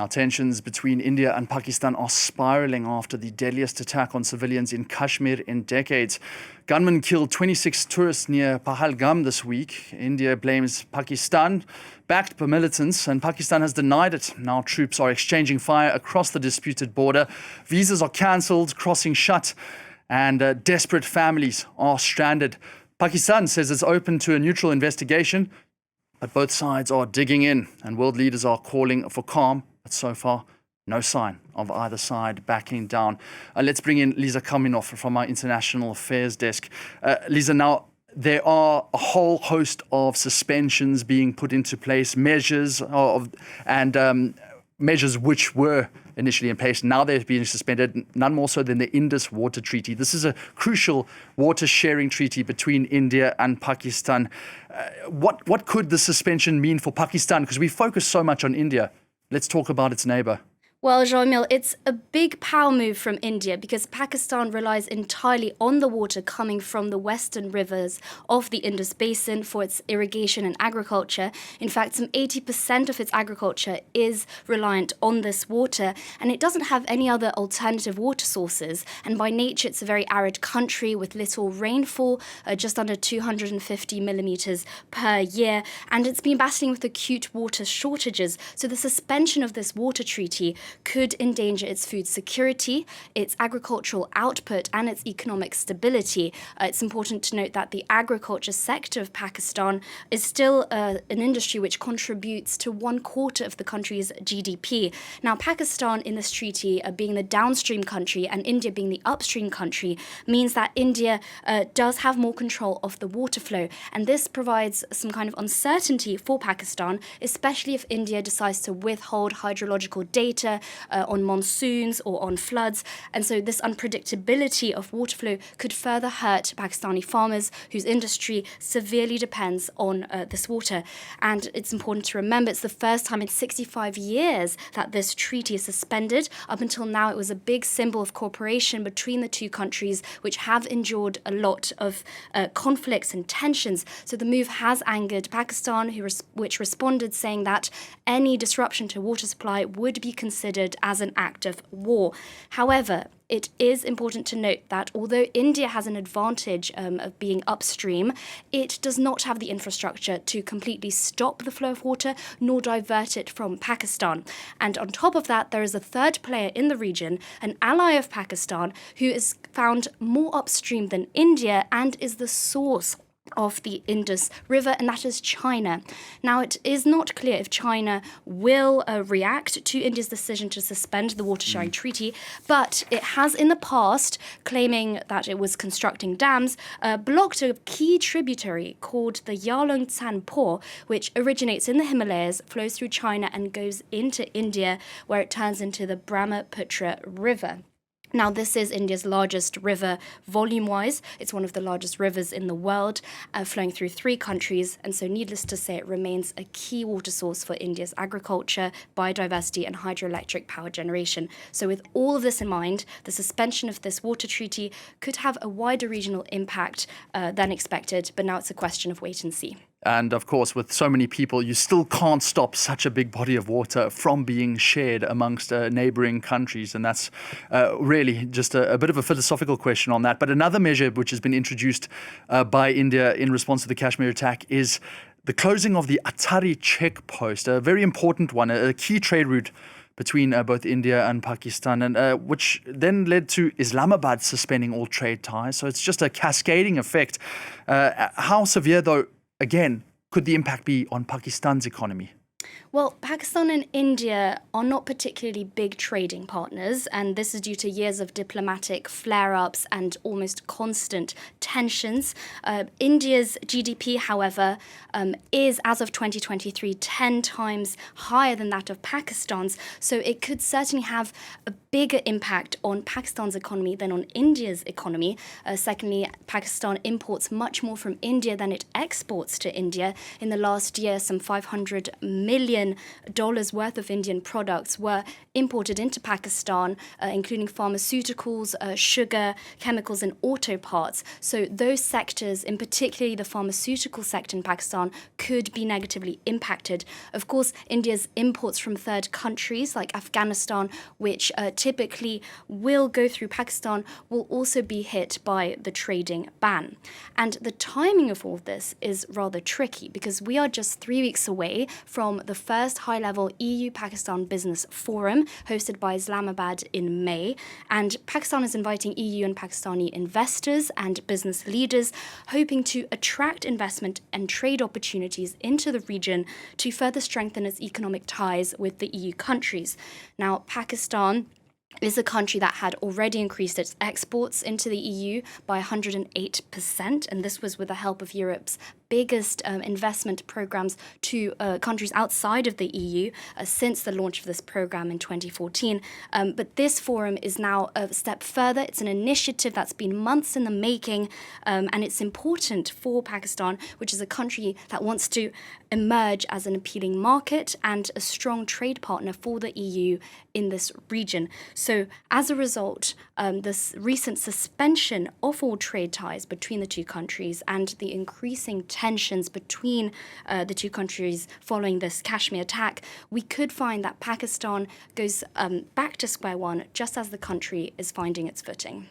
Now, tensions between India and Pakistan are spiraling after the deadliest attack on civilians in Kashmir in decades. Gunmen killed 26 tourists near Pahalgam this week. India blames Pakistan, backed by militants, and Pakistan has denied it. Now troops are exchanging fire across the disputed border. Visas are cancelled, crossing shut, and desperate families are stranded. Pakistan says it's open to a neutral investigation, but both sides are digging in, and world leaders are calling for calm. But so far, no sign of either side backing down. Let's bring in Liza Kaminov from our International Affairs desk. Liza, now there are a whole host of suspensions being put into place, measures measures which were initially in place. Now they're being suspended, none more so than the Indus Water Treaty. This is a crucial water sharing treaty between India and Pakistan. What could the suspension mean for Pakistan? Because we focus so much on India. Let's talk about its neighbour. Well, Jean-Emile, it's a big power move from India because Pakistan relies entirely on the water coming from the western rivers of the Indus Basin for its irrigation and agriculture. In fact, some 80% of its agriculture is reliant on this water, and it doesn't have any other alternative water sources. And by nature, it's a very arid country with little rainfall, just under 250 millimeters per year, and it's been battling with acute water shortages. So the suspension of this water treaty could endanger its food security, its agricultural output, and its economic stability. It's important to note that the agriculture sector of Pakistan is still an industry which contributes to 1/4 of the country's GDP. Now, Pakistan in this treaty, being the downstream country and India being the upstream country, means that India does have more control of the water flow. And this provides some kind of uncertainty for Pakistan, especially if India decides to withhold hydrological data on monsoons or on floods. And so this unpredictability of water flow could further hurt Pakistani farmers whose industry severely depends on this water. And it's important to remember it's the first time in 65 years that this treaty is suspended. Up until now, it was a big symbol of cooperation between the two countries, which have endured a lot of conflicts and tensions. So the move has angered Pakistan, which responded saying that any disruption to water supply would be considered as an act of war. However, it is important to note that although India has an advantage of being upstream, it does not have the infrastructure to completely stop the flow of water nor divert it from Pakistan. And on top of that, there is a third player in the region, an ally of Pakistan, who is found more upstream than India and is the source of the Indus River, and that is China. Now, it is not clear if China will react to India's decision to suspend the water sharing treaty, but it has in the past, claiming that it was constructing dams, blocked a key tributary called the Yarlung Tsanpo, which originates in the Himalayas, flows through China and goes into India, where it turns into the Brahmaputra River. Now, this is India's largest river volume-wise. It's one of the largest rivers in the world, flowing through 3 countries. And so needless to say, it remains a key water source for India's agriculture, biodiversity, and hydroelectric power generation. So with all of this in mind, the suspension of this water treaty could have a wider regional impact than expected. But now it's a question of wait and see. And of course, with so many people, you still can't stop such a big body of water from being shared amongst neighboring countries. And that's really just a bit of a philosophical question on that. But another measure which has been introduced by India in response to the Kashmir attack is the closing of the Attari checkpost, a very important one, a key trade route between both India and Pakistan, and which then led to Islamabad suspending all trade ties. So it's just a cascading effect. How severe, though, again, could the impact be on Pakistan's economy? Well, Pakistan and India are not particularly big trading partners, and this is due to years of diplomatic flare-ups and almost constant tensions. India's GDP, however, is, as of 2023, 10 times higher than that of Pakistan's, so it could certainly have a bigger impact on Pakistan's economy than on India's economy. Secondly, Pakistan imports much more from India than it exports to India. In the last year, some $500 million million worth of Indian products were imported into Pakistan, including pharmaceuticals, sugar, chemicals, and auto parts. So those sectors, in particularly the pharmaceutical sector in Pakistan, could be negatively impacted. Of course, India's imports from third countries like Afghanistan, which typically will go through Pakistan, will also be hit by the trading ban. And the timing of all this is rather tricky because we are just 3 weeks away from the first high-level EU-Pakistan Business Forum hosted by Islamabad in May. And Pakistan is inviting EU and Pakistani investors and business leaders, hoping to attract investment and trade opportunities into the region to further strengthen its economic ties with the EU countries. Now, Pakistan is a country that had already increased its exports into the EU by 108%, and this was with the help of Europe's biggest investment programs to countries outside of the EU since the launch of this program in 2014. But this forum is now a step further. It's an initiative that's been months in the making, and it's important for Pakistan, which is a country that wants to emerge as an appealing market and a strong trade partner for the EU in this region. So as a result, this recent suspension of all trade ties between the two countries and the increasing tensions between the two countries following this Kashmir attack, we could find that Pakistan goes back to square one just as the country is finding its footing.